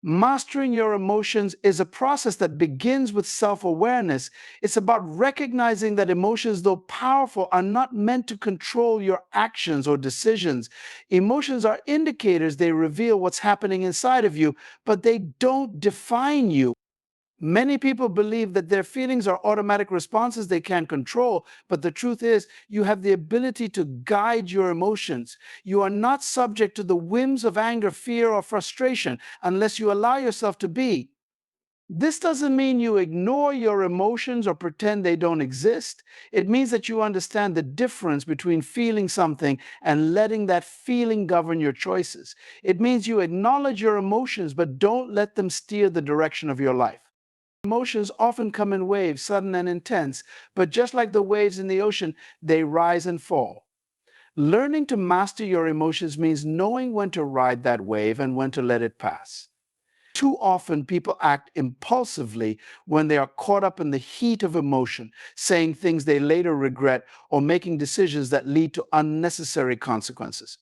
Mastering your emotions is a process that begins with self-awareness. It's about recognizing that emotions, though powerful, are not meant to control your actions or decisions. Emotions are indicators. They reveal what's happening inside of you, but they don't define you. Many people believe that their feelings are automatic responses they can't control, but the truth is, you have the ability to guide your emotions. You are not subject to the whims of anger, fear, or frustration unless you allow yourself to be. This doesn't mean you ignore your emotions or pretend they don't exist. It means that you understand the difference between feeling something and letting that feeling govern your choices. It means you acknowledge your emotions, but don't let them steer the direction of your life. Emotions often come in waves, sudden and intense, but just like the waves in the ocean, they rise and fall. Learning to master your emotions means knowing when to ride that wave and when to let it pass. Too often, people act impulsively when they are caught up in the heat of emotion, saying things they later regret or making decisions that lead to unnecessary consequences.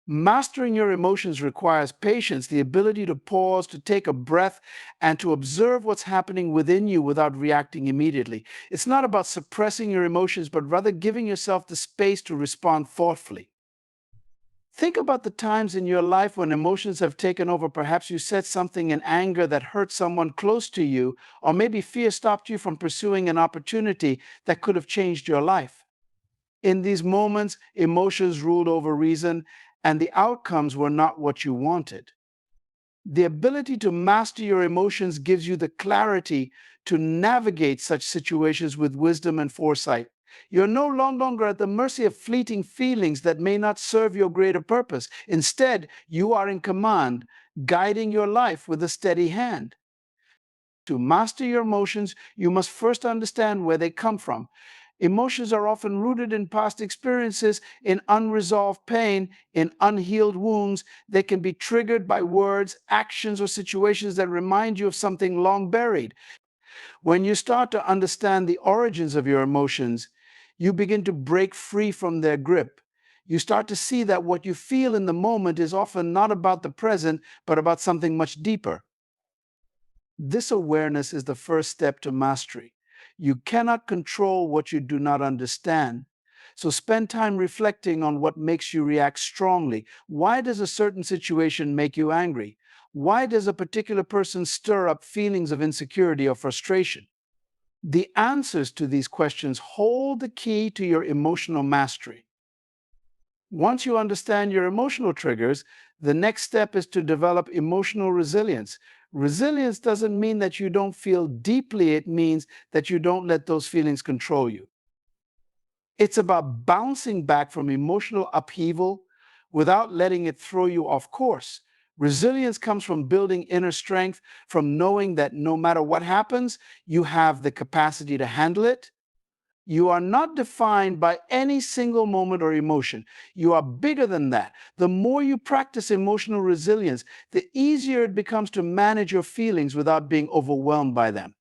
Mastering your emotions requires patience, the ability to pause, to take a breath, and to observe what's happening within you without reacting immediately. It's not about suppressing your emotions, but rather giving yourself the space to respond thoughtfully. Think about the times in your life when emotions have taken over. Perhaps you said something in anger that hurt someone close to you, or maybe fear stopped you from pursuing an opportunity that could have changed your life. In these moments, emotions ruled over reason, and the outcomes were not what you wanted. The ability to master your emotions gives you the clarity to navigate such situations with wisdom and foresight. You're no longer at the mercy of fleeting feelings that may not serve your greater purpose. Instead, you are in command, guiding your life with a steady hand. To master your emotions, you must first understand where they come from. Emotions are often rooted in past experiences, in unresolved pain, in unhealed wounds. They can be triggered by words, actions, or situations that remind you of something long buried. When you start to understand the origins of your emotions, you begin to break free from their grip. You start to see that what you feel in the moment is often not about the present, but about something much deeper. This awareness is the first step to mastery. You cannot control what you do not understand. So spend time reflecting on what makes you react strongly. Why does a certain situation make you angry? Why does a particular person stir up feelings of insecurity or frustration? The answers to these questions hold the key to your emotional mastery. Once you understand your emotional triggers, the next step is to develop emotional resilience. Resilience doesn't mean that you don't feel deeply, it means that you don't let those feelings control you. It's about bouncing back from emotional upheaval without letting it throw you off course. Resilience comes from building inner strength, from knowing that no matter what happens, you have the capacity to handle it. You are not defined by any single moment or emotion. You are bigger than that. The more you practice emotional resilience, the easier it becomes to manage your feelings without being overwhelmed by them.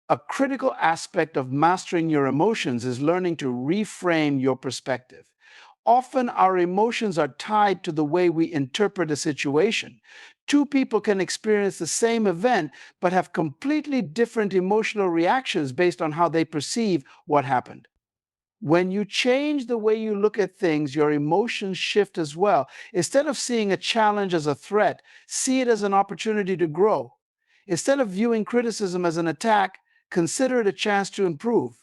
A critical aspect of mastering your emotions is learning to reframe your perspective. Often our emotions are tied to the way we interpret a situation. Two people can experience the same event but have completely different emotional reactions based on how they perceive what happened. When you change the way you look at things, your emotions shift as well. Instead of seeing a challenge as a threat, see it as an opportunity to grow. Instead of viewing criticism as an attack, consider it a chance to improve.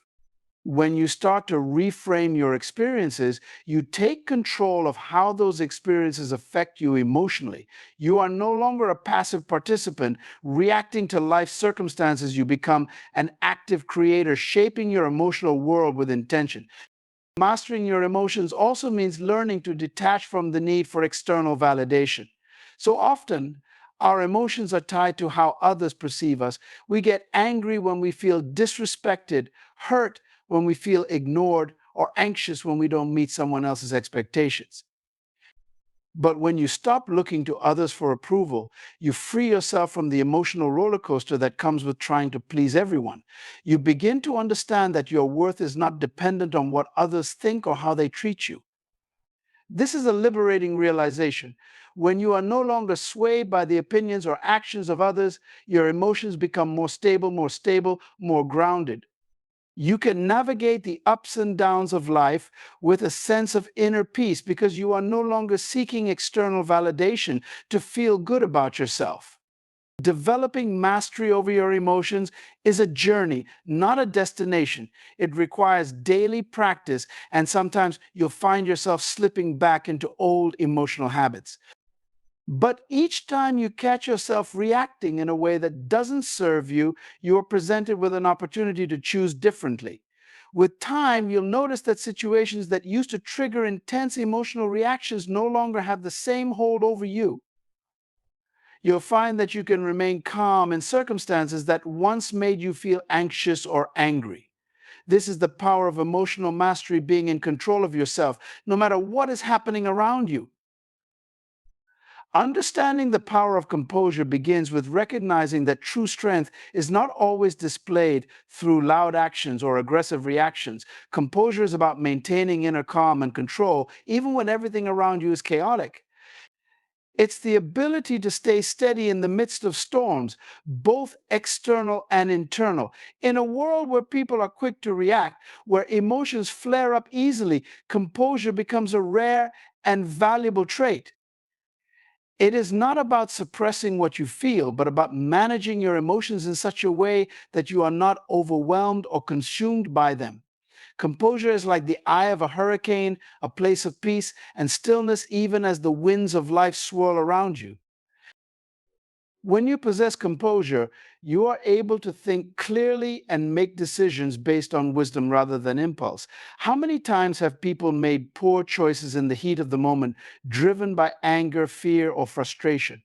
When you start to reframe your experiences, you take control of how those experiences affect you emotionally. You are no longer a passive participant reacting to life circumstances. You become an active creator, shaping your emotional world with intention. Mastering your emotions also means learning to detach from the need for external validation. So often, our emotions are tied to how others perceive us. We get angry when we feel disrespected, hurt when we feel ignored, or anxious when we don't meet someone else's expectations. But when you stop looking to others for approval, you free yourself from the emotional roller coaster that comes with trying to please everyone. You begin to understand that your worth is not dependent on what others think or how they treat you. This is a liberating realization. When you are no longer swayed by the opinions or actions of others, your emotions become more stable, more grounded. You can navigate the ups and downs of life with a sense of inner peace because you are no longer seeking external validation to feel good about yourself. Developing mastery over your emotions is a journey, not a destination. It requires daily practice, and sometimes you'll find yourself slipping back into old emotional habits. But each time you catch yourself reacting in a way that doesn't serve you, you are presented with an opportunity to choose differently. With time, you'll notice that situations that used to trigger intense emotional reactions no longer have the same hold over you. You'll find that you can remain calm in circumstances that once made you feel anxious or angry. This is the power of emotional mastery, being in control of yourself, no matter what is happening around you. Understanding the power of composure begins with recognizing that true strength is not always displayed through loud actions or aggressive reactions. Composure is about maintaining inner calm and control, even when everything around you is chaotic. It's the ability to stay steady in the midst of storms, both external and internal. In a world where people are quick to react, where emotions flare up easily, composure becomes a rare and valuable trait. It is not about suppressing what you feel, but about managing your emotions in such a way that you are not overwhelmed or consumed by them. Composure is like the eye of a hurricane, a place of peace and stillness, even as the winds of life swirl around you. When you possess composure, you are able to think clearly and make decisions based on wisdom rather than impulse. How many times have people made poor choices in the heat of the moment, driven by anger, fear, or frustration?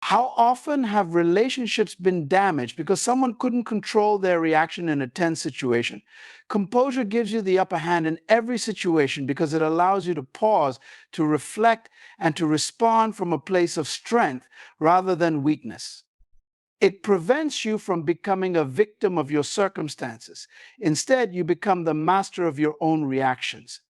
How often have relationships been damaged because someone couldn't control their reaction in a tense situation? Composure gives you the upper hand in every situation because it allows you to pause, to reflect, and to respond from a place of strength rather than weakness. It prevents you from becoming a victim of your circumstances. Instead, you become the master of your own reactions.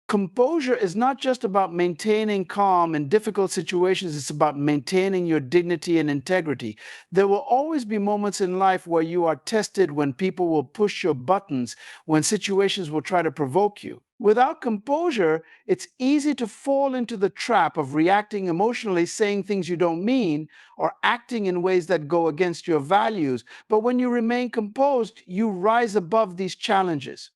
Composure is not just about maintaining calm in difficult situations, it's about maintaining your dignity and integrity. There will always be moments in life where you are tested, when people will push your buttons, when situations will try to provoke you. Without composure, it's easy to fall into the trap of reacting emotionally, saying things you don't mean, or acting in ways that go against your values. But when you remain composed, you rise above these challenges.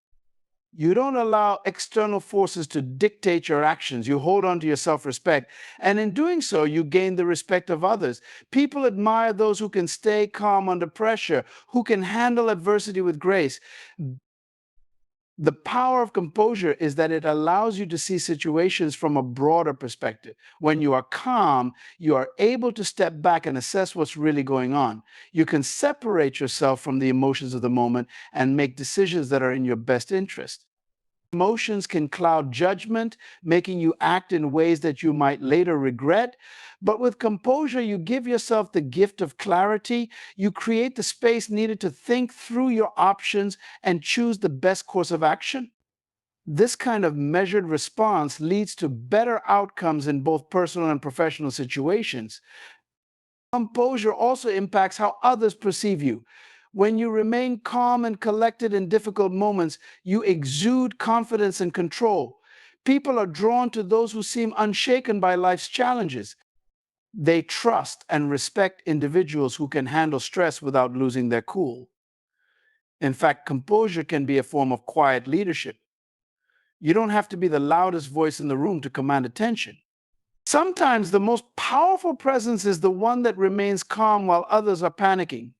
You don't allow external forces to dictate your actions. You hold on to your self respect. And in doing so, you gain the respect of others. People admire those who can stay calm under pressure, who can handle adversity with grace. The power of composure is that it allows you to see situations from a broader perspective. When you are calm, you are able to step back and assess what's really going on. You can separate yourself from the emotions of the moment and make decisions that are in your best interest. Emotions can cloud judgment, making you act in ways that you might later regret. But with composure, you give yourself the gift of clarity. You create the space needed to think through your options and choose the best course of action. This kind of measured response leads to better outcomes in both personal and professional situations. Composure also impacts how others perceive you. When you remain calm and collected in difficult moments, you exude confidence and control. People are drawn to those who seem unshaken by life's challenges. They trust and respect individuals who can handle stress without losing their cool. In fact, composure can be a form of quiet leadership. You don't have to be the loudest voice in the room to command attention. Sometimes the most powerful presence is the one that remains calm while others are panicking.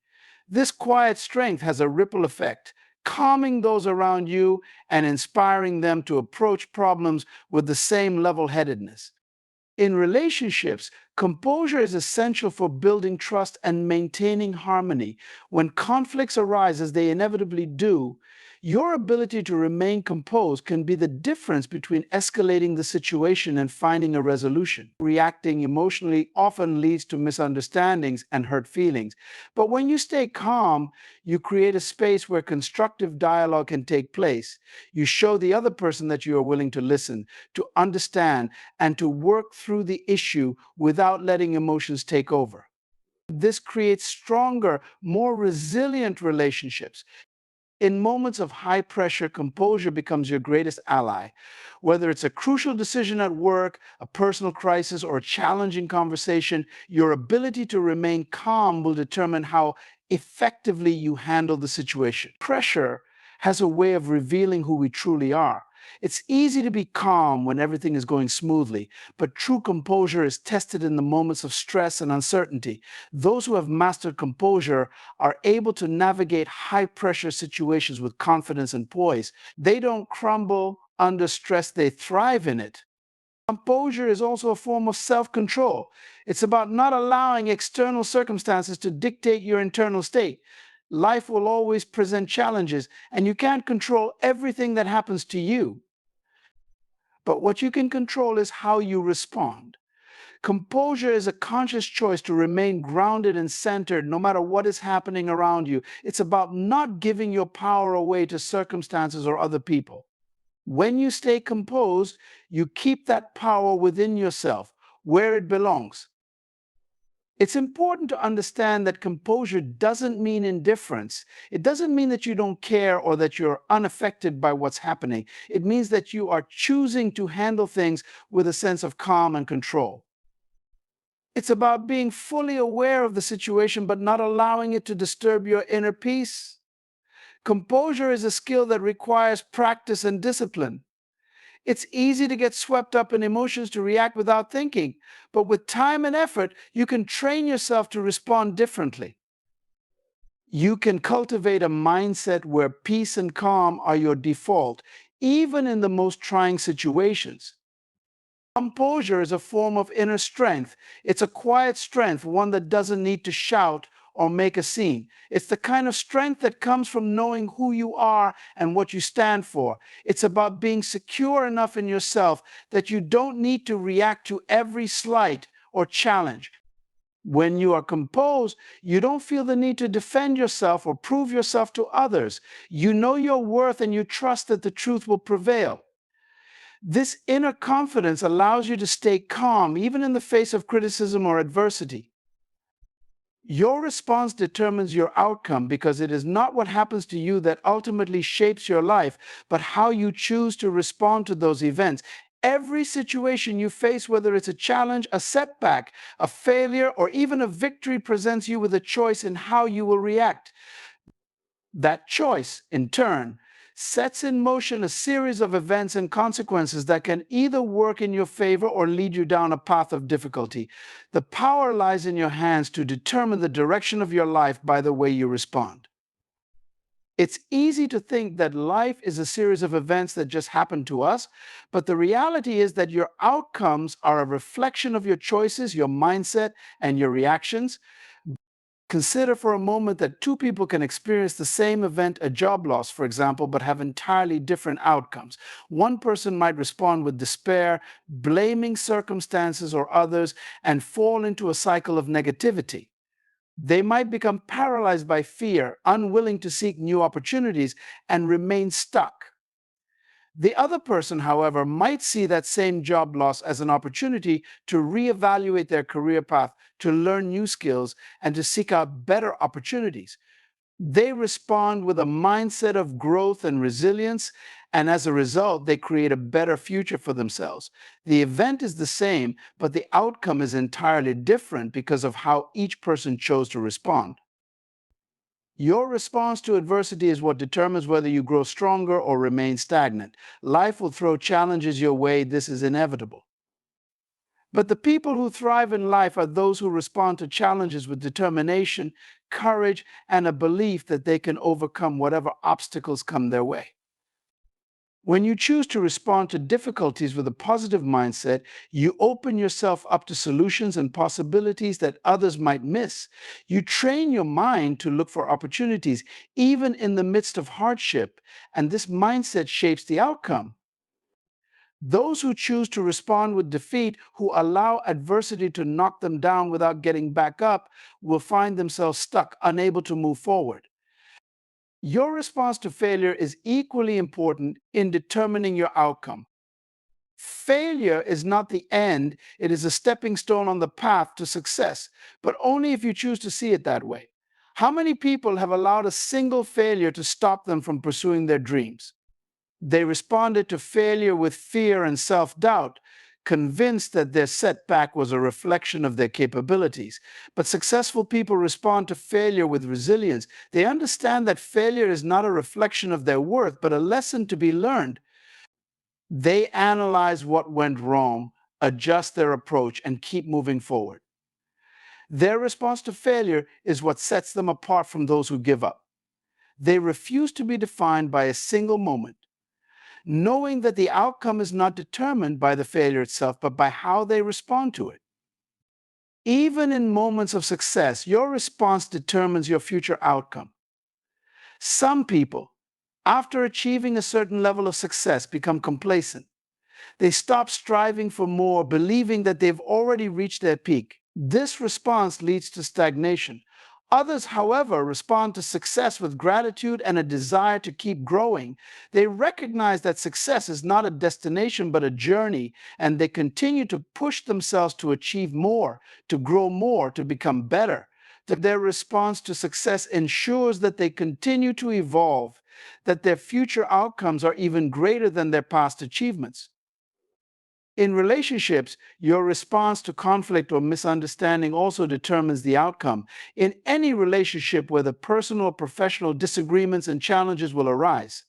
This quiet strength has a ripple effect, calming those around you and inspiring them to approach problems with the same level headedness. In relationships, composure is essential for building trust and maintaining harmony. When conflicts arise, as they inevitably do, Your ability to remain composed can be the difference between escalating the situation and finding a resolution. Reacting emotionally often leads to misunderstandings and hurt feelings. But when you stay calm, you create a space where constructive dialogue can take place. You show the other person that you are willing to listen, to understand, and to work through the issue without letting emotions take over. This creates stronger, more resilient relationships. In moments of high pressure, composure becomes your greatest ally. Whether it's a crucial decision at work, a personal crisis, or a challenging conversation, your ability to remain calm will determine how effectively you handle the situation. Pressure has a way of revealing who we truly are. It's easy to be calm when everything is going smoothly, but true composure is tested in the moments of stress and uncertainty. Those who have mastered composure are able to navigate high-pressure situations with confidence and poise. They don't crumble under stress, they thrive in it. Composure is also a form of self-control. It's about not allowing external circumstances to dictate your internal state. Life will always present challenges, and you can't control everything that happens to you. But what you can control is how you respond. Composure is a conscious choice to remain grounded and centered no matter what is happening around you. It's about not giving your power away to circumstances or other people. When you stay composed, you keep that power within yourself, where it belongs. It's important to understand that composure doesn't mean indifference. It doesn't mean that you don't care or that you're unaffected by what's happening. It means that you are choosing to handle things with a sense of calm and control. It's about being fully aware of the situation but not allowing it to disturb your inner peace. Composure is a skill that requires practice and discipline. It's easy to get swept up in emotions to react without thinking, but with time and effort, you can train yourself to respond differently. You can cultivate a mindset where peace and calm are your default, even in the most trying situations. Composure is a form of inner strength. It's a quiet strength, one that doesn't need to shout or make a scene. It's the kind of strength that comes from knowing who you are and what you stand for. It's about being secure enough in yourself that you don't need to react to every slight or challenge. When you are composed, you don't feel the need to defend yourself or prove yourself to others. You know your worth and you trust that the truth will prevail. This inner confidence allows you to stay calm even in the face of criticism or adversity. Your response determines your outcome because it is not what happens to you that ultimately shapes your life, but how you choose to respond to those events. Every situation you face, whether it's a challenge, a setback, a failure, or even a victory, presents you with a choice in how you will react. That choice, in turn, sets in motion a series of events and consequences that can either work in your favor or lead you down a path of difficulty. The power lies in your hands to determine the direction of your life by the way you respond. It's easy to think that life is a series of events that just happen to us, but the reality is that your outcomes are a reflection of your choices, your mindset, and your reactions. Consider for a moment that two people can experience the same event, a job loss, for example, but have entirely different outcomes. One person might respond with despair, blaming circumstances or others, and fall into a cycle of negativity. They might become paralyzed by fear, unwilling to seek new opportunities, and remain stuck. The other person, however, might see that same job loss as an opportunity to reevaluate their career path, to learn new skills, and to seek out better opportunities. They respond with a mindset of growth and resilience, and as a result, they create a better future for themselves. The event is the same, but the outcome is entirely different because of how each person chose to respond. Your response to adversity is what determines whether you grow stronger or remain stagnant. Life will throw challenges your way. This is inevitable. But the people who thrive in life are those who respond to challenges with determination, courage, and a belief that they can overcome whatever obstacles come their way. When you choose to respond to difficulties with a positive mindset, you open yourself up to solutions and possibilities that others might miss. You train your mind to look for opportunities, even in the midst of hardship, and this mindset shapes the outcome. Those who choose to respond with defeat, who allow adversity to knock them down without getting back up, will find themselves stuck, unable to move forward. Your response to failure is equally important in determining your outcome. Failure is not the end, it is a stepping stone on the path to success, but only if you choose to see it that way. How many people have allowed a single failure to stop them from pursuing their dreams? They responded to failure with fear and self doubt, convinced that their setback was a reflection of their capabilities. But successful people respond to failure with resilience. They understand that failure is not a reflection of their worth, but a lesson to be learned. They analyze what went wrong, adjust their approach, and keep moving forward. Their response to failure is what sets them apart from those who give up. They refuse to be defined by a single moment, knowing that the outcome is not determined by the failure itself, but by how they respond to it. Even in moments of success, your response determines your future outcome. Some people, after achieving a certain level of success, become complacent. They stop striving for more, believing that they've already reached their peak. This response leads to stagnation. Others, however, respond to success with gratitude and a desire to keep growing. They recognize that success is not a destination but a journey, and they continue to push themselves to achieve more, to grow more, to become better. Their response to success ensures that they continue to evolve, that their future outcomes are even greater than their past achievements. In relationships, your response to conflict or misunderstanding also determines the outcome. In any relationship, whether personal or professional, disagreements and challenges will arise.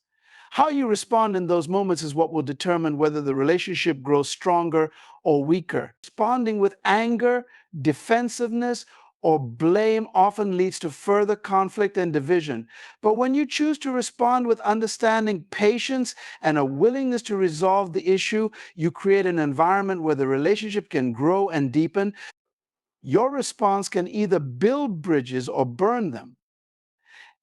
How you respond in those moments is what will determine whether the relationship grows stronger or weaker. Responding with anger, defensiveness, or blame often leads to further conflict and division. But when you choose to respond with understanding, patience, and a willingness to resolve the issue, you create an environment where the relationship can grow and deepen. Your response can either build bridges or burn them.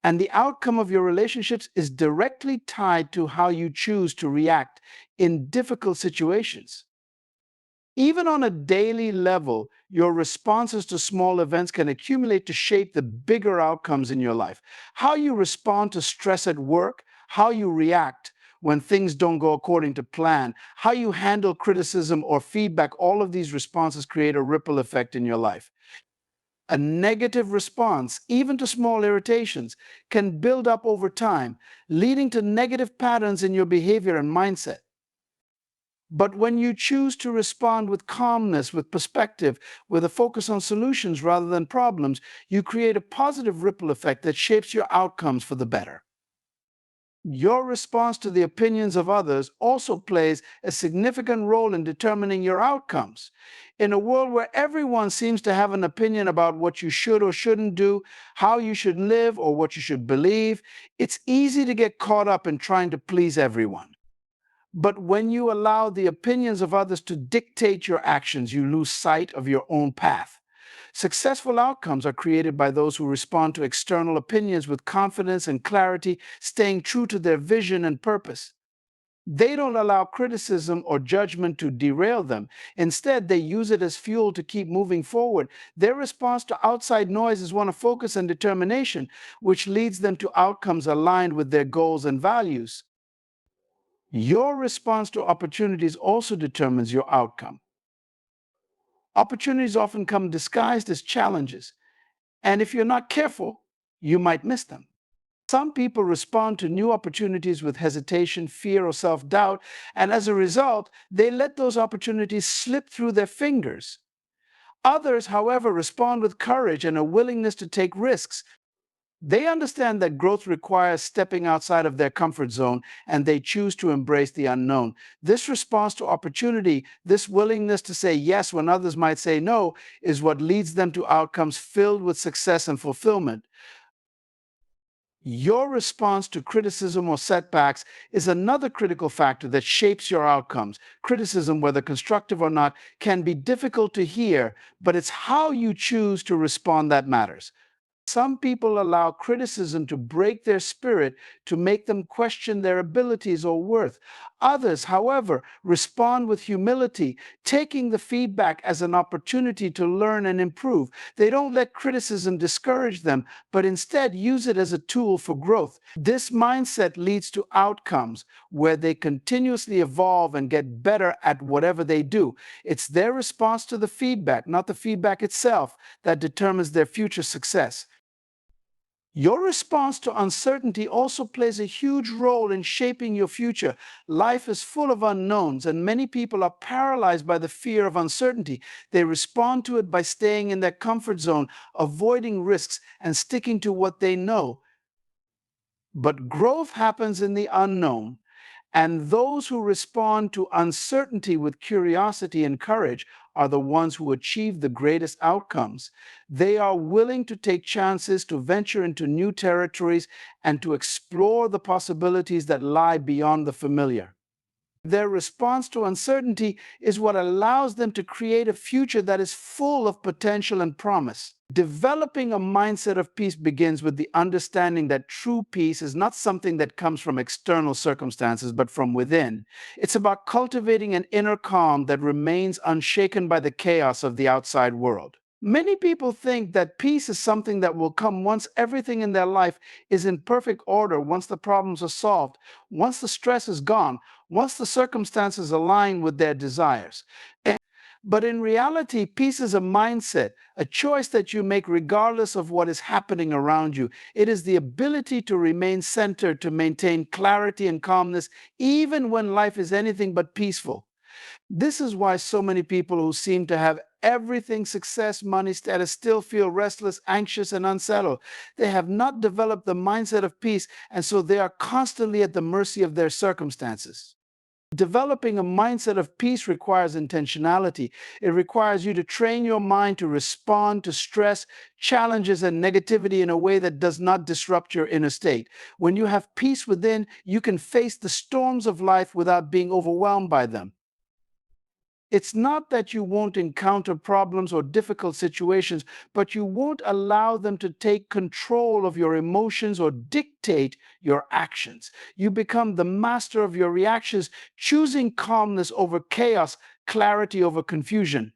And the outcome of your relationships is directly tied to how you choose to react in difficult situations. Even on a daily level, your responses to small events can accumulate to shape the bigger outcomes in your life. How you respond to stress at work, how you react when things don't go according to plan, how you handle criticism or feedback, all of these responses create a ripple effect in your life. A negative response, even to small irritations, can build up over time, leading to negative patterns in your behavior and mindset. But when you choose to respond with calmness, with perspective, with a focus on solutions rather than problems, you create a positive ripple effect that shapes your outcomes for the better. Your response to the opinions of others also plays a significant role in determining your outcomes. In a world where everyone seems to have an opinion about what you should or shouldn't do, how you should live, or what you should believe, it's easy to get caught up in trying to please everyone. But when you allow the opinions of others to dictate your actions, you lose sight of your own path. Successful outcomes are created by those who respond to external opinions with confidence and clarity, staying true to their vision and purpose. They don't allow criticism or judgment to derail them. Instead, they use it as fuel to keep moving forward. Their response to outside noise is one of focus and determination, which leads them to outcomes aligned with their goals and values. Your response to opportunities also determines your outcome. Opportunities often come disguised as challenges, and if you're not careful, you might miss them. Some people respond to new opportunities with hesitation, fear, or self doubt, and as a result, they let those opportunities slip through their fingers. Others, however, respond with courage and a willingness to take risks. They understand that growth requires stepping outside of their comfort zone, and they choose to embrace the unknown. This response to opportunity, this willingness to say yes when others might say no, is what leads them to outcomes filled with success and fulfillment. Your response to criticism or setbacks is another critical factor that shapes your outcomes. Criticism, whether constructive or not, can be difficult to hear, but it's how you choose to respond that matters. Some people allow criticism to break their spirit, to make them question their abilities or worth. Others, however, respond with humility, taking the feedback as an opportunity to learn and improve. They don't let criticism discourage them, but instead use it as a tool for growth. This mindset leads to outcomes where they continuously evolve and get better at whatever they do. It's their response to the feedback, not the feedback itself, that determines their future success. Your response to uncertainty also plays a huge role in shaping your future. Life is full of unknowns, and many people are paralyzed by the fear of uncertainty. They respond to it by staying in their comfort zone, avoiding risks, and sticking to what they know. But growth happens in the unknown. And those who respond to uncertainty with curiosity and courage are the ones who achieve the greatest outcomes. They are willing to take chances, to venture into new territories, and to explore the possibilities that lie beyond the familiar. Their response to uncertainty is what allows them to create a future that is full of potential and promise. Developing a mindset of peace begins with the understanding that true peace is not something that comes from external circumstances, but from within. It's about cultivating an inner calm that remains unshaken by the chaos of the outside world. Many people think that peace is something that will come once everything in their life is in perfect order, once the problems are solved, once the stress is gone, once the circumstances align with their desires. But in reality, peace is a mindset, a choice that you make regardless of what is happening around you. It is the ability to remain centered, to maintain clarity and calmness, even when life is anything but peaceful. This is why so many people who seem to have everything, success, money, status, still feel restless, anxious, and unsettled. They have not developed the mindset of peace, and so they are constantly at the mercy of their circumstances. Developing a mindset of peace requires intentionality. It requires you to train your mind to respond to stress, challenges, and negativity in a way that does not disrupt your inner state. When you have peace within, you can face the storms of life without being overwhelmed by them. It's not that you won't encounter problems or difficult situations, but you won't allow them to take control of your emotions or dictate your actions. You become the master of your reactions, choosing calmness over chaos, clarity over confusion.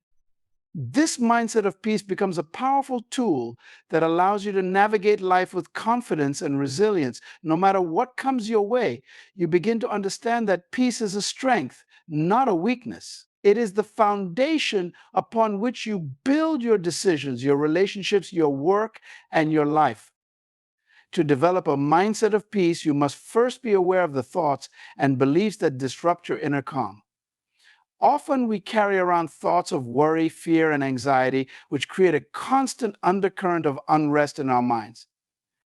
This mindset of peace becomes a powerful tool that allows you to navigate life with confidence and resilience. No matter what comes your way, you begin to understand that peace is a strength, not a weakness. It is the foundation upon which you build your decisions, your relationships, your work, and your life. To develop a mindset of peace, you must first be aware of the thoughts and beliefs that disrupt your inner calm. Often we carry around thoughts of worry, fear, and anxiety, which create a constant undercurrent of unrest in our minds.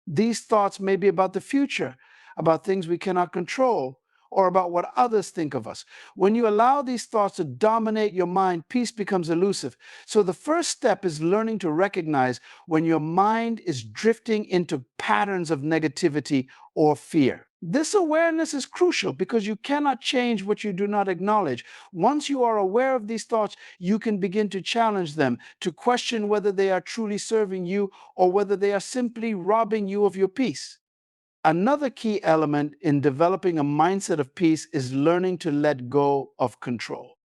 These thoughts may be about the future, about things we cannot control, or about what others think of us. When you allow these thoughts to dominate your mind, peace becomes elusive. So the first step is learning to recognize when your mind is drifting into patterns of negativity or fear. This awareness is crucial because you cannot change what you do not acknowledge. Once you are aware of these thoughts, you can begin to challenge them, to question whether they are truly serving you or whether they are simply robbing you of your peace. Another key element in developing a mindset of peace is learning to let go of control.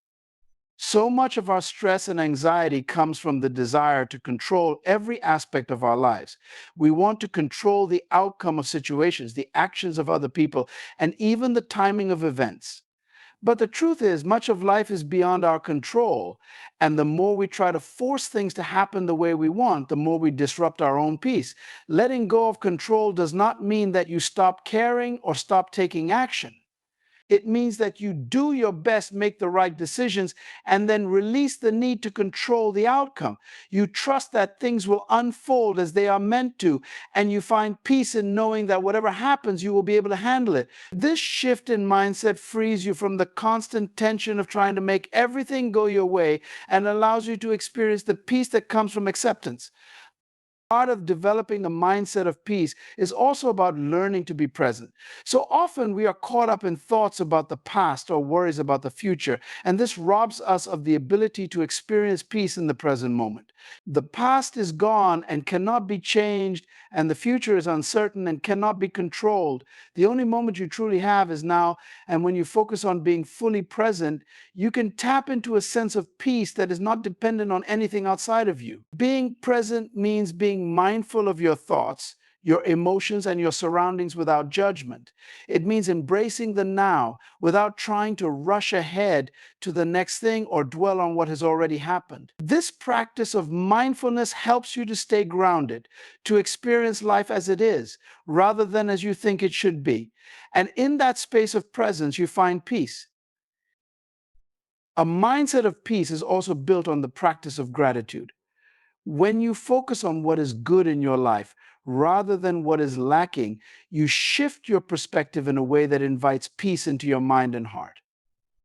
So much of our stress and anxiety comes from the desire to control every aspect of our lives. We want to control the outcome of situations, the actions of other people, and even the timing of events. But the truth is, much of life is beyond our control. And the more we try to force things to happen the way we want, the more we disrupt our own peace. Letting go of control does not mean that you stop caring or stop taking action. It means that you do your best, make the right decisions, and then release the need to control the outcome. You trust that things will unfold as they are meant to, and you find peace in knowing that whatever happens, you will be able to handle it. This shift in mindset frees you from the constant tension of trying to make everything go your way and allows you to experience the peace that comes from acceptance. Part of developing a mindset of peace is also about learning to be present. So often we are caught up in thoughts about the past or worries about the future, and this robs us of the ability to experience peace in the present moment. The past is gone and cannot be changed, and the future is uncertain and cannot be controlled. The only moment you truly have is now, and when you focus on being fully present, you can tap into a sense of peace that is not dependent on anything outside of you. Being present means being mindful of your thoughts, your emotions, and your surroundings without judgment. It means embracing the now without trying to rush ahead to the next thing or dwell on what has already happened. This practice of mindfulness helps you to stay grounded, to experience life as it is, rather than as you think it should be. And in that space of presence, you find peace. A mindset of peace is also built on the practice of gratitude. When you focus on what is good in your life rather than what is lacking, you shift your perspective in a way that invites peace into your mind and heart.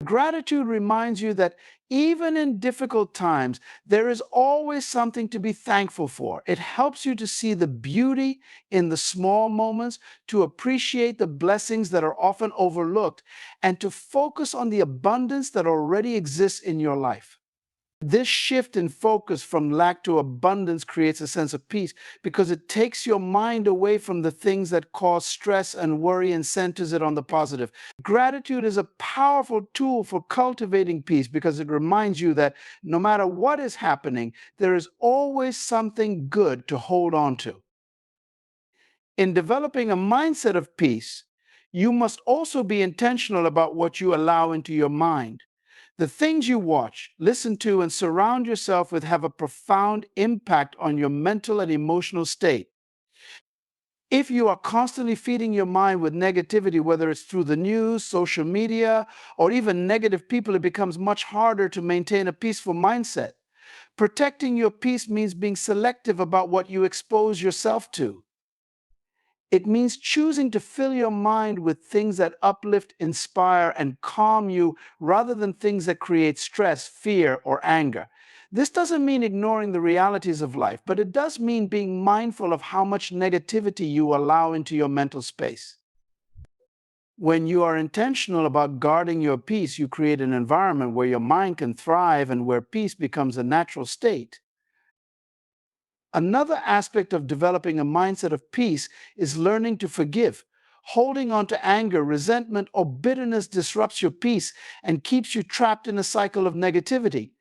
Gratitude reminds you that even in difficult times, there is always something to be thankful for. It helps you to see the beauty in the small moments, to appreciate the blessings that are often overlooked, and to focus on the abundance that already exists in your life. This shift in focus from lack to abundance creates a sense of peace because it takes your mind away from the things that cause stress and worry and centers it on the positive. Gratitude is a powerful tool for cultivating peace because it reminds you that no matter what is happening, there is always something good to hold on to. In developing a mindset of peace, you must also be intentional about what you allow into your mind. The things you watch, listen to, and surround yourself with have a profound impact on your mental and emotional state. If you are constantly feeding your mind with negativity, whether it's through the news, social media, or even negative people, it becomes much harder to maintain a peaceful mindset. Protecting your peace means being selective about what you expose yourself to. It means choosing to fill your mind with things that uplift, inspire, and calm you rather than things that create stress, fear, or anger. This doesn't mean ignoring the realities of life, but it does mean being mindful of how much negativity you allow into your mental space. When you are intentional about guarding your peace, you create an environment where your mind can thrive and where peace becomes a natural state. Another aspect of developing a mindset of peace is learning to forgive. Holding on to anger, resentment, or bitterness disrupts your peace and keeps you trapped in a cycle of negativity.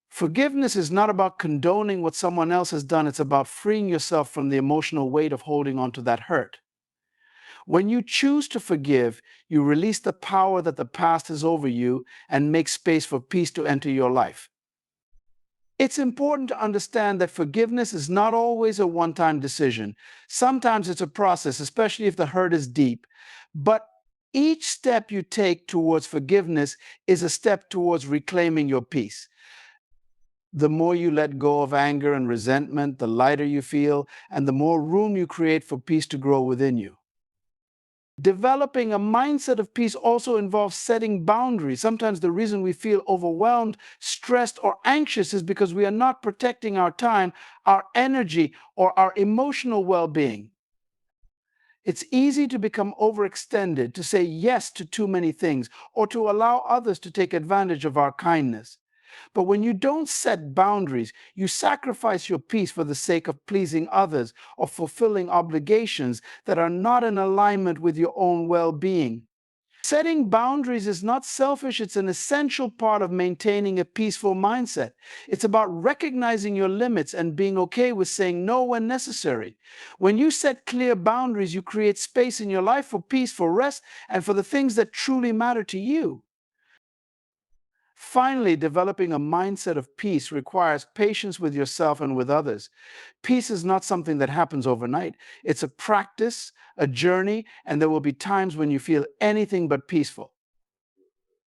Forgiveness is not about condoning what someone else has done, it's about freeing yourself from the emotional weight of holding on to that hurt. When you choose to forgive, you release the power that the past has over you and make space for peace to enter your life. It's important to understand that forgiveness is not always a one-time decision. Sometimes it's a process, especially if the hurt is deep. But each step you take towards forgiveness is a step towards reclaiming your peace. The more you let go of anger and resentment, the lighter you feel, and the more room you create for peace to grow within you. Developing a mindset of peace also involves setting boundaries. Sometimes the reason we feel overwhelmed, stressed, or anxious is because we are not protecting our time, our energy, or our emotional well being. It's easy to become overextended, to say yes to too many things, or to allow others to take advantage of our kindness. But when you don't set boundaries, you sacrifice your peace for the sake of pleasing others or fulfilling obligations that are not in alignment with your own well being. Setting boundaries is not selfish, it's an essential part of maintaining a peaceful mindset. It's about recognizing your limits and being okay with saying no when necessary. When you set clear boundaries, you create space in your life for peace, for rest, and for the things that truly matter to you. Finally, developing a mindset of peace requires patience with yourself and with others. Peace is not something that happens overnight. It's a practice, a journey, and there will be times when you feel anything but peaceful.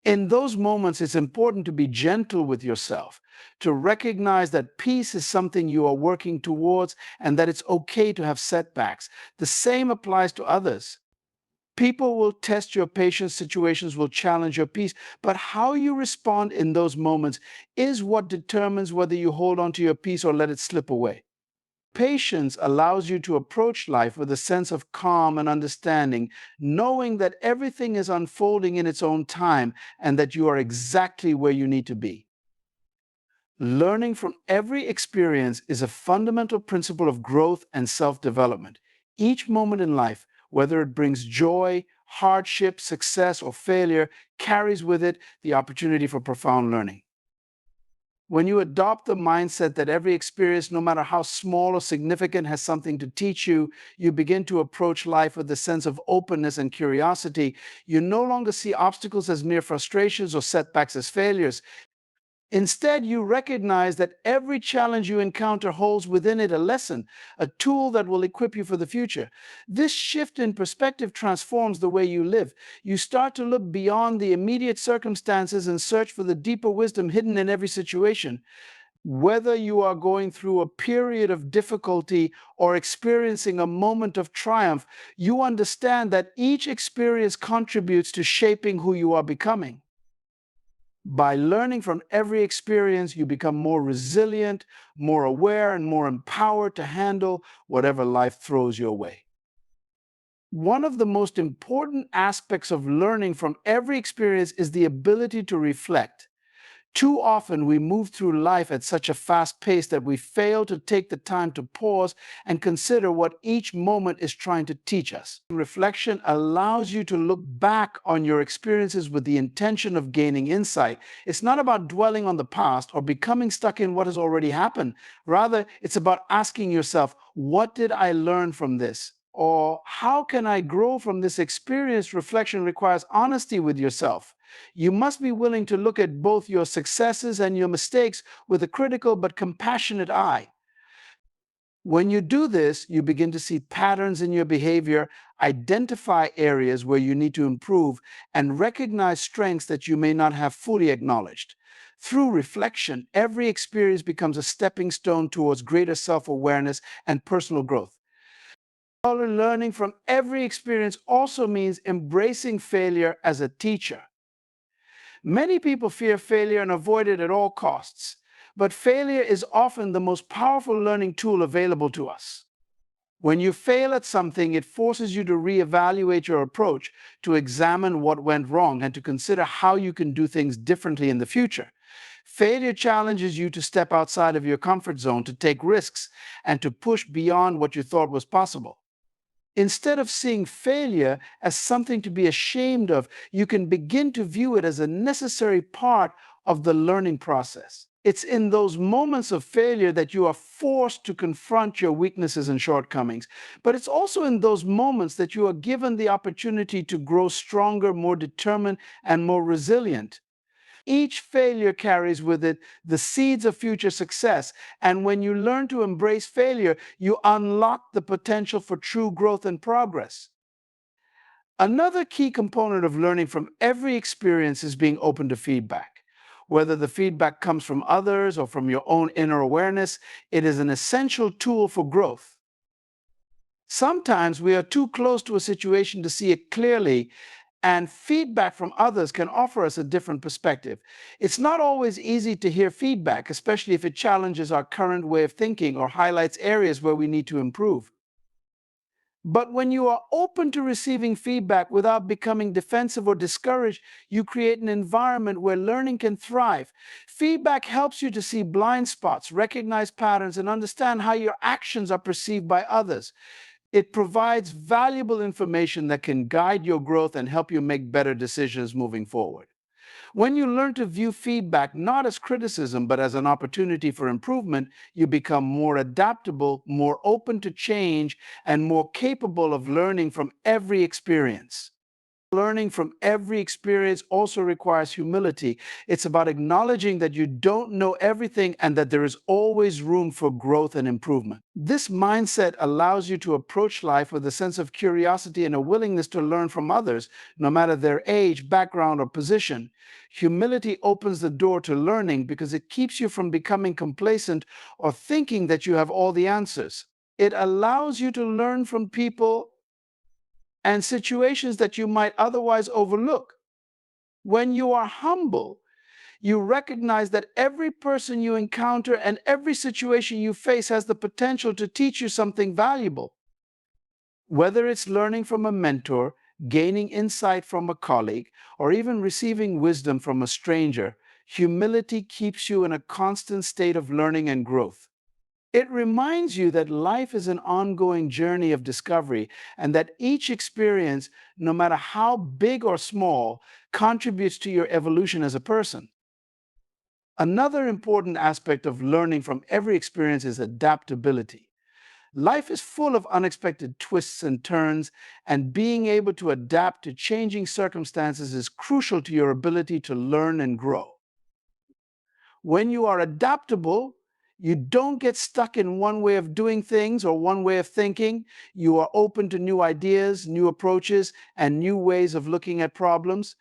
In those moments, it's important to be gentle with yourself, to recognize that peace is something you are working towards and that it's okay to have setbacks. The same applies to others. People will test your patience, situations will challenge your peace, but how you respond in those moments is what determines whether you hold on to your peace or let it slip away. Patience allows you to approach life with a sense of calm and understanding, knowing that everything is unfolding in its own time and that you are exactly where you need to be. Learning from every experience is a fundamental principle of growth and self-development. Each moment in life, whether it brings joy, hardship, success, or failure, carries with it the opportunity for profound learning. When you adopt the mindset that every experience, no matter how small or significant, has something to teach you, you begin to approach life with a sense of openness and curiosity. You no longer see obstacles as mere frustrations or setbacks as failures. Instead, you recognize that every challenge you encounter holds within it a lesson, a tool that will equip you for the future. This shift in perspective transforms the way you live. You start to look beyond the immediate circumstances and search for the deeper wisdom hidden in every situation. Whether you are going through a period of difficulty or experiencing a moment of triumph, you understand that each experience contributes to shaping who you are becoming. By learning from every experience, you become more resilient, more aware, and more empowered to handle whatever life throws your way. One of the most important aspects of learning from every experience is the ability to reflect. Too often, we move through life at such a fast pace that we fail to take the time to pause and consider what each moment is trying to teach us. Reflection allows you to look back on your experiences with the intention of gaining insight. It's not about dwelling on the past or becoming stuck in what has already happened. Rather, it's about asking yourself, what did I learn from this? Or how can I grow from this experience? Reflection requires honesty with yourself. You must be willing to look at both your successes and your mistakes with a critical but compassionate eye. When you do this, you begin to see patterns in your behavior, identify areas where you need to improve, and recognize strengths that you may not have fully acknowledged. Through reflection, every experience becomes a stepping stone towards greater self-awareness and personal growth. Learning from every experience also means embracing failure as a teacher. Many people fear failure and avoid it at all costs, but failure is often the most powerful learning tool available to us. When you fail at something, it forces you to reevaluate your approach, to examine what went wrong, and to consider how you can do things differently in the future. Failure challenges you to step outside of your comfort zone, to take risks, and to push beyond what you thought was possible. Instead of seeing failure as something to be ashamed of, you can begin to view it as a necessary part of the learning process. It's in those moments of failure that you are forced to confront your weaknesses and shortcomings. But it's also in those moments that you are given the opportunity to grow stronger, more determined, and more resilient. Each failure carries with it the seeds of future success. And when you learn to embrace failure, you unlock the potential for true growth and progress. Another key component of learning from every experience is being open to feedback. Whether the feedback comes from others or from your own inner awareness, it is an essential tool for growth. Sometimes we are too close to a situation to see it clearly, and feedback from others can offer us a different perspective. It's not always easy to hear feedback, especially if it challenges our current way of thinking or highlights areas where we need to improve. But when you are open to receiving feedback without becoming defensive or discouraged, you create an environment where learning can thrive. Feedback helps you to see blind spots, recognize patterns, and understand how your actions are perceived by others. It provides valuable information that can guide your growth and help you make better decisions moving forward. When you learn to view feedback not as criticism, but as an opportunity for improvement, you become more adaptable, more open to change, and more capable of learning from every experience. Learning from every experience also requires humility. It's about acknowledging that you don't know everything and that there is always room for growth and improvement. This mindset allows you to approach life with a sense of curiosity and a willingness to learn from others, no matter their age, background, or position. Humility opens the door to learning because it keeps you from becoming complacent or thinking that you have all the answers. It allows you to learn from people and situations that you might otherwise overlook. When you are humble, You recognize that every person you encounter and every situation you face has the potential to teach you something valuable. Whether it's learning from a mentor, gaining insight from a colleague, or even receiving wisdom from a stranger, humility keeps you in a constant state of learning and growth. It reminds you that life is an ongoing journey of discovery and that each experience, no matter how big or small, contributes to your evolution as a person. Another important aspect of learning from every experience is adaptability. Life is full of unexpected twists and turns, and being able to adapt to changing circumstances is crucial to your ability to learn and grow. When you are adaptable, you don't get stuck in one way of doing things or one way of thinking. You are open to new ideas, new approaches, and new ways of looking at problems.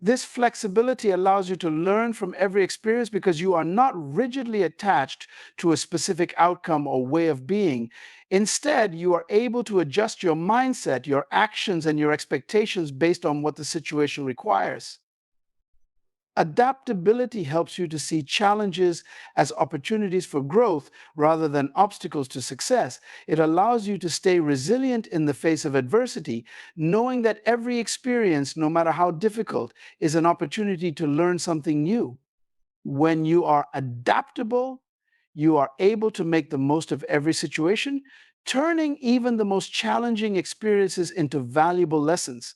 This flexibility allows you to learn from every experience because you are not rigidly attached to a specific outcome or way of being. Instead, you are able to adjust your mindset, your actions, and your expectations based on what the situation requires. Adaptability helps you to see challenges as opportunities for growth rather than obstacles to success. It allows you to stay resilient in the face of adversity, knowing that every experience, no matter how difficult, is an opportunity to learn something new. When you are adaptable, you are able to make the most of every situation, turning even the most challenging experiences into valuable lessons.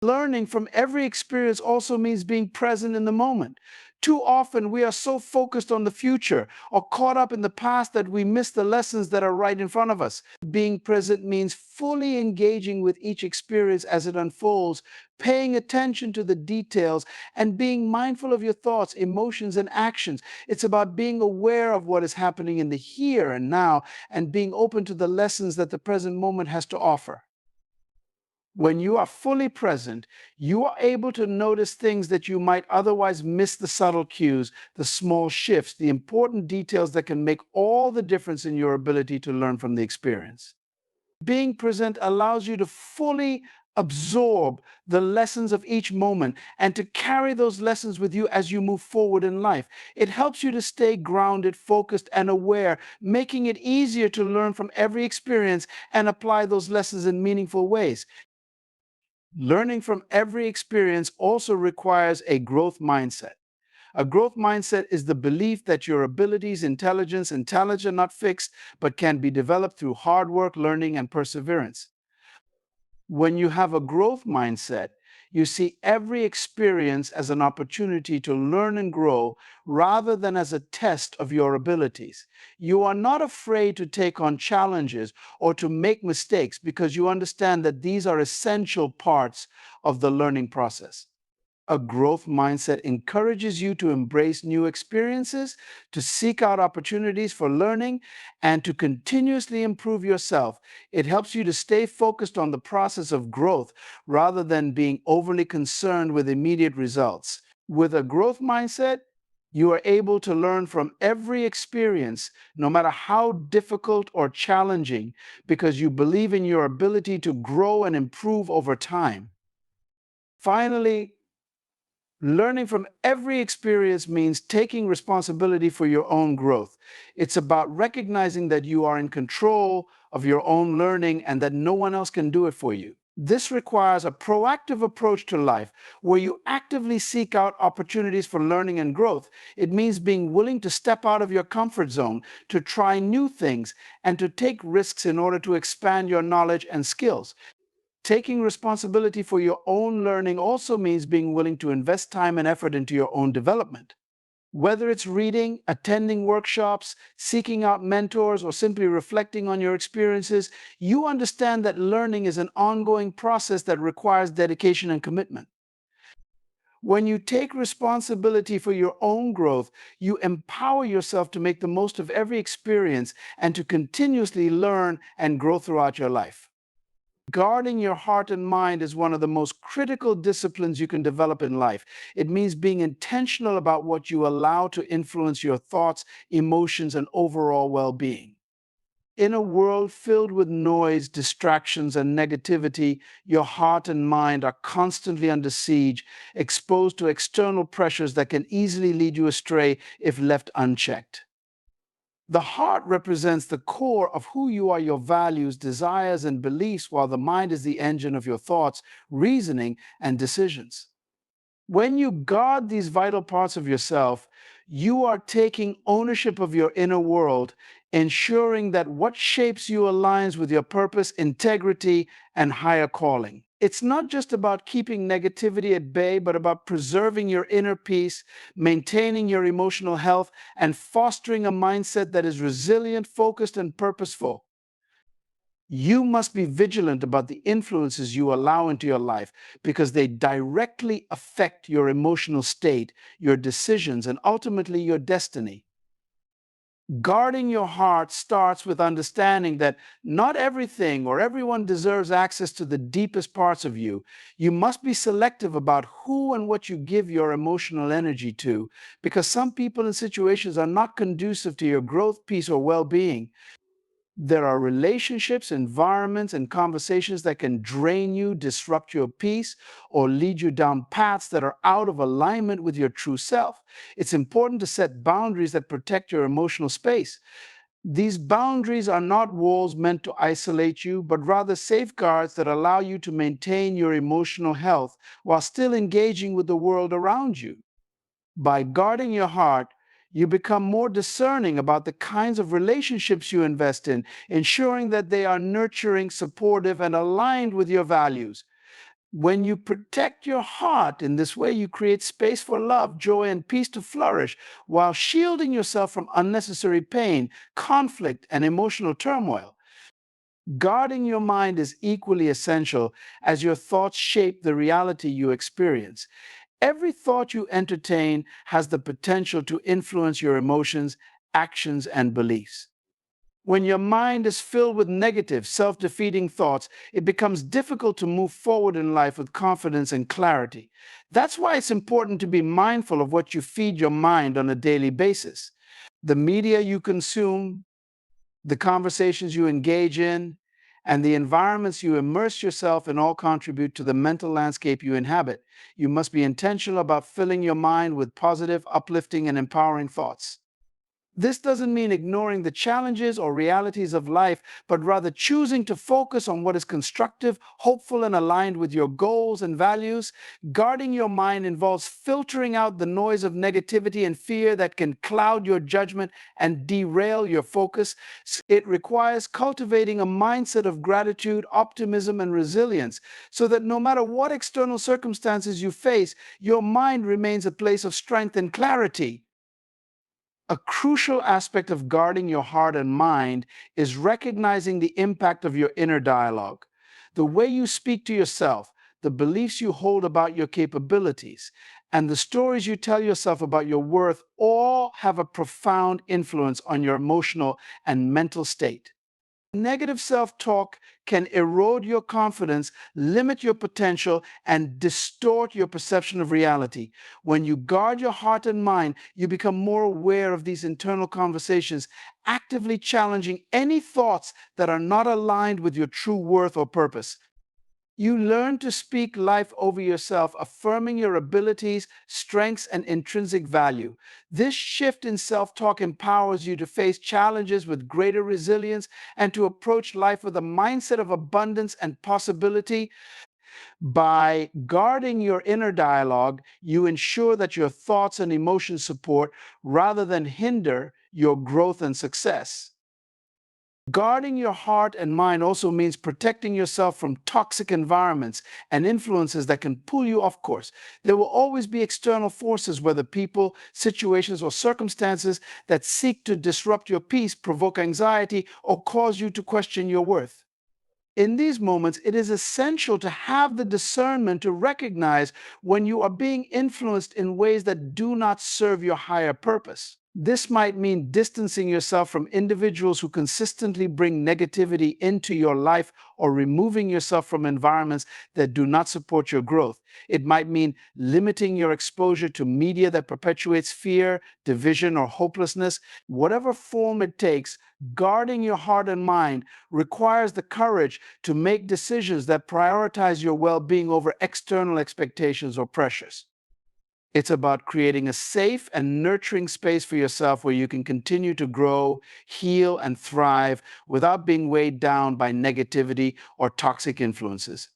Learning from every experience also means being present in the moment. Too often, we are so focused on the future or caught up in the past that we miss the lessons that are right in front of us. Being present means fully engaging with each experience as it unfolds, paying attention to the details, and being mindful of your thoughts, emotions, and actions. It's about being aware of what is happening in the here and now and being open to the lessons that the present moment has to offer. When you are fully present, you are able to notice things that you might otherwise miss: the subtle cues, the small shifts, the important details that can make all the difference in your ability to learn from the experience. Being present allows you to fully absorb the lessons of each moment and to carry those lessons with you as you move forward in life. It helps you to stay grounded, focused, and aware, making it easier to learn from every experience and apply those lessons in meaningful ways. Learning from every experience also requires a growth mindset. A growth mindset is the belief that your abilities, intelligence, and talents are not fixed, but can be developed through hard work, learning, and perseverance. When you have a growth mindset, you see every experience as an opportunity to learn and grow rather than as a test of your abilities. You are not afraid to take on challenges or to make mistakes because you understand that these are essential parts of the learning process. A growth mindset encourages you to embrace new experiences, to seek out opportunities for learning, and to continuously improve yourself. It helps you to stay focused on the process of growth rather than being overly concerned with immediate results. With a growth mindset, you are able to learn from every experience, no matter how difficult or challenging, because you believe in your ability to grow and improve over time. Finally, learning from every experience means taking responsibility for your own growth. It's about recognizing that you are in control of your own learning and that no one else can do it for you. This requires a proactive approach to life where you actively seek out opportunities for learning and growth. It means being willing to step out of your comfort zone, to try new things, and to take risks in order to expand your knowledge and skills. Taking responsibility for your own learning also means being willing to invest time and effort into your own development. Whether it's reading, attending workshops, seeking out mentors, or simply reflecting on your experiences, you understand that learning is an ongoing process that requires dedication and commitment. When you take responsibility for your own growth, you empower yourself to make the most of every experience and to continuously learn and grow throughout your life. Guarding your heart and mind is one of the most critical disciplines you can develop in life. It means being intentional about what you allow to influence your thoughts, emotions, and overall well being. In a world filled with noise, distractions, and negativity, your heart and mind are constantly under siege, exposed to external pressures that can easily lead you astray if left unchecked. The heart represents the core of who you are, your values, desires, and beliefs, while the mind is the engine of your thoughts, reasoning, and decisions. When you guard these vital parts of yourself, you are taking ownership of your inner world, ensuring that what shapes you aligns with your purpose, integrity, and higher calling. It's not just about keeping negativity at bay, but about preserving your inner peace, maintaining your emotional health, and fostering a mindset that is resilient, focused, and purposeful. You must be vigilant about the influences you allow into your life because they directly affect your emotional state, your decisions, and ultimately your destiny. Guarding your heart starts with understanding that not everything or everyone deserves access to the deepest parts of you. You must be selective about who and what you give your emotional energy to, because some people and situations are not conducive to your growth, peace, or well being. There are relationships, environments, and conversations that can drain you, disrupt your peace, or lead you down paths that are out of alignment with your true self. It's important to set boundaries that protect your emotional space. These boundaries are not walls meant to isolate you, but rather safeguards that allow you to maintain your emotional health while still engaging with the world around you. By guarding your heart, you become more discerning about the kinds of relationships you invest in, ensuring that they are nurturing, supportive, and aligned with your values. When you protect your heart in this way, you create space for love, joy, and peace to flourish while shielding yourself from unnecessary pain, conflict, and emotional turmoil. Guarding your mind is equally essential as your thoughts shape the reality you experience. Every thought you entertain has the potential to influence your emotions, actions, and beliefs. When your mind is filled with negative, self defeating thoughts, it becomes difficult to move forward in life with confidence and clarity. That's why it's important to be mindful of what you feed your mind on a daily basis. The media you consume, the conversations you engage in, and the environments you immerse yourself in all contribute to the mental landscape you inhabit. You must be intentional about filling your mind with positive, uplifting, and empowering thoughts. This doesn't mean ignoring the challenges or realities of life, but rather choosing to focus on what is constructive, hopeful, and aligned with your goals and values. Guarding your mind involves filtering out the noise of negativity and fear that can cloud your judgment and derail your focus. It requires cultivating a mindset of gratitude, optimism, and resilience so that no matter what external circumstances you face, your mind remains a place of strength and clarity. A crucial aspect of guarding your heart and mind is recognizing the impact of your inner dialogue. The way you speak to yourself, the beliefs you hold about your capabilities, and the stories you tell yourself about your worth all have a profound influence on your emotional and mental state. Negative self talk can erode your confidence, limit your potential, and distort your perception of reality. When you guard your heart and mind, you become more aware of these internal conversations, actively challenging any thoughts that are not aligned with your true worth or purpose. You learn to speak life over yourself, affirming your abilities, strengths, and intrinsic value. This shift in self talk empowers you to face challenges with greater resilience and to approach life with a mindset of abundance and possibility. By guarding your inner dialogue, you ensure that your thoughts and emotions support rather than hinder your growth and success. Guarding your heart and mind also means protecting yourself from toxic environments and influences that can pull you off course. There will always be external forces, whether people, situations, or circumstances, that seek to disrupt your peace, provoke anxiety, or cause you to question your worth. In these moments, it is essential to have the discernment to recognize when you are being influenced in ways that do not serve your higher purpose. This might mean distancing yourself from individuals who consistently bring negativity into your life or removing yourself from environments that do not support your growth. It might mean limiting your exposure to media that perpetuates fear, division, or hopelessness. Whatever form it takes, guarding your heart and mind requires the courage to make decisions that prioritize your well being over external expectations or pressures. It's about creating a safe and nurturing space for yourself where you can continue to grow, heal, and thrive without being weighed down by negativity or toxic influences.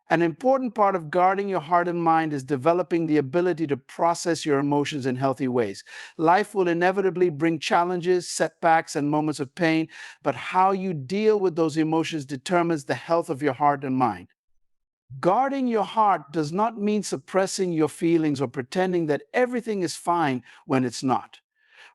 An important part of guarding your heart and mind is developing the ability to process your emotions in healthy ways. Life will inevitably bring challenges, setbacks, and moments of pain, but how you deal with those emotions determines the health of your heart and mind. Guarding your heart does not mean suppressing your feelings or pretending that everything is fine when it's not.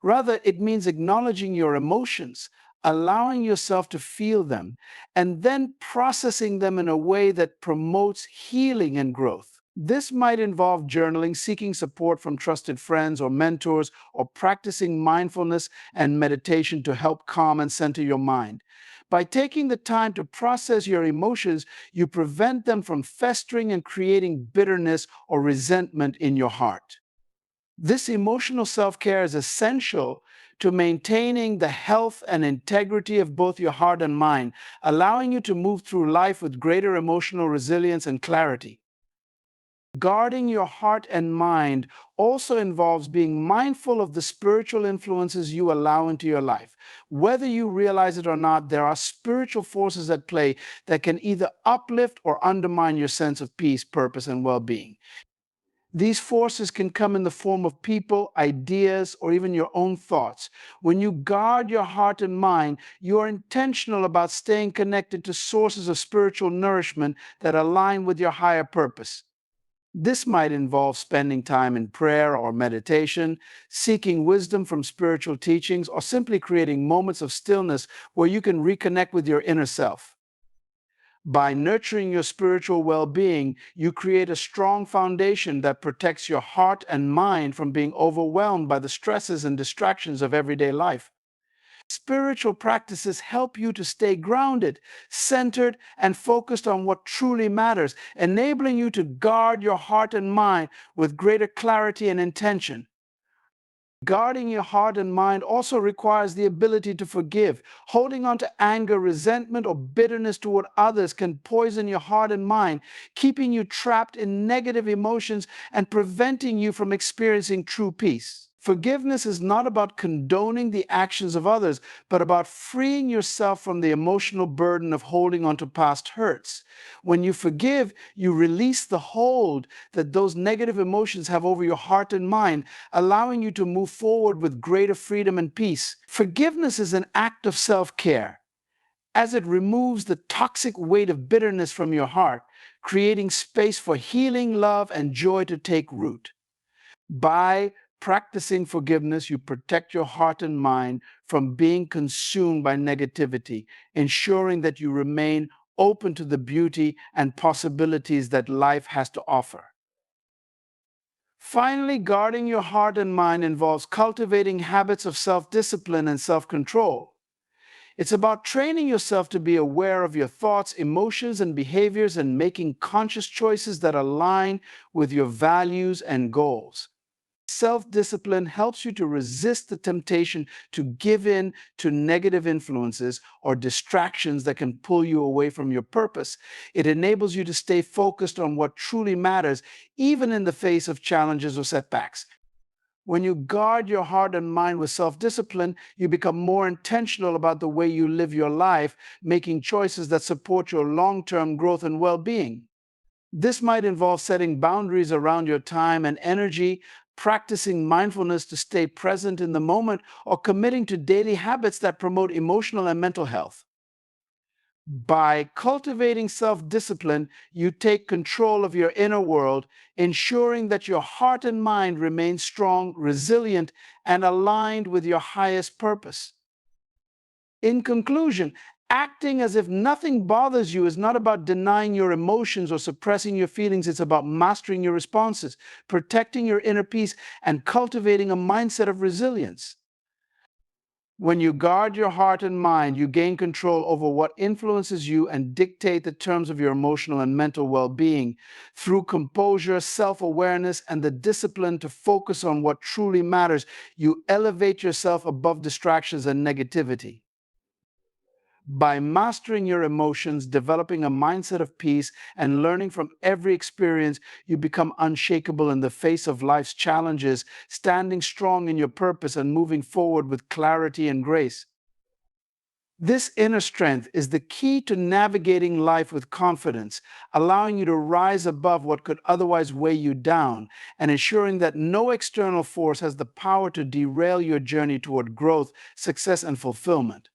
Rather, it means acknowledging your emotions, allowing yourself to feel them, and then processing them in a way that promotes healing and growth. This might involve journaling, seeking support from trusted friends or mentors, or practicing mindfulness and meditation to help calm and center your mind. By taking the time to process your emotions, you prevent them from festering and creating bitterness or resentment in your heart. This emotional self care is essential to maintaining the health and integrity of both your heart and mind, allowing you to move through life with greater emotional resilience and clarity. Guarding your heart and mind also involves being mindful of the spiritual influences you allow into your life. Whether you realize it or not, there are spiritual forces at play that can either uplift or undermine your sense of peace, purpose, and well being. These forces can come in the form of people, ideas, or even your own thoughts. When you guard your heart and mind, you are intentional about staying connected to sources of spiritual nourishment that align with your higher purpose. This might involve spending time in prayer or meditation, seeking wisdom from spiritual teachings, or simply creating moments of stillness where you can reconnect with your inner self. By nurturing your spiritual well being, you create a strong foundation that protects your heart and mind from being overwhelmed by the stresses and distractions of everyday life. Spiritual practices help you to stay grounded, centered, and focused on what truly matters, enabling you to guard your heart and mind with greater clarity and intention. Guarding your heart and mind also requires the ability to forgive. Holding on to anger, resentment, or bitterness toward others can poison your heart and mind, keeping you trapped in negative emotions and preventing you from experiencing true peace. Forgiveness is not about condoning the actions of others, but about freeing yourself from the emotional burden of holding on to past hurts. When you forgive, you release the hold that those negative emotions have over your heart and mind, allowing you to move forward with greater freedom and peace. Forgiveness is an act of self-care, as it removes the toxic weight of bitterness from your heart, creating space for healing, love, and joy to take root. By practicing forgiveness, you protect your heart and mind from being consumed by negativity, ensuring that you remain open to the beauty and possibilities that life has to offer. Finally, guarding your heart and mind involves cultivating habits of self-discipline and self-control. It's about training yourself to be aware of your thoughts, emotions, and behaviors and making conscious choices that align with your values and goals. Self-discipline helps you to resist the temptation to give in to negative influences or distractions that can pull you away from your purpose. It enables you to stay focused on what truly matters, even in the face of challenges or setbacks. When you guard your heart and mind with self-discipline, you become more intentional about the way you live your life, making choices that support your long-term growth and well-being. This might involve setting boundaries around your time and energy, practicing mindfulness to stay present in the moment, or committing to daily habits that promote emotional and mental health. By cultivating self-discipline, you take control of your inner world, ensuring that your heart and mind remain strong, resilient, and aligned with your highest purpose. In conclusion, Acting as if nothing bothers you is not about denying your emotions or suppressing your feelings. It's about mastering your responses, protecting your inner peace, and cultivating a mindset of resilience. When you guard your heart and mind, you gain control over what influences you and dictate the terms of your emotional and mental well being. Through composure, self awareness, and the discipline to focus on what truly matters, you elevate yourself above distractions and negativity. By mastering your emotions, developing a mindset of peace, and learning from every experience, you become unshakable in the face of life's challenges, standing strong in your purpose and moving forward with clarity and grace. This inner strength is the key to navigating life with confidence, allowing you to rise above what could otherwise weigh you down, and ensuring that no external force has the power to derail your journey toward growth, success, and fulfillment.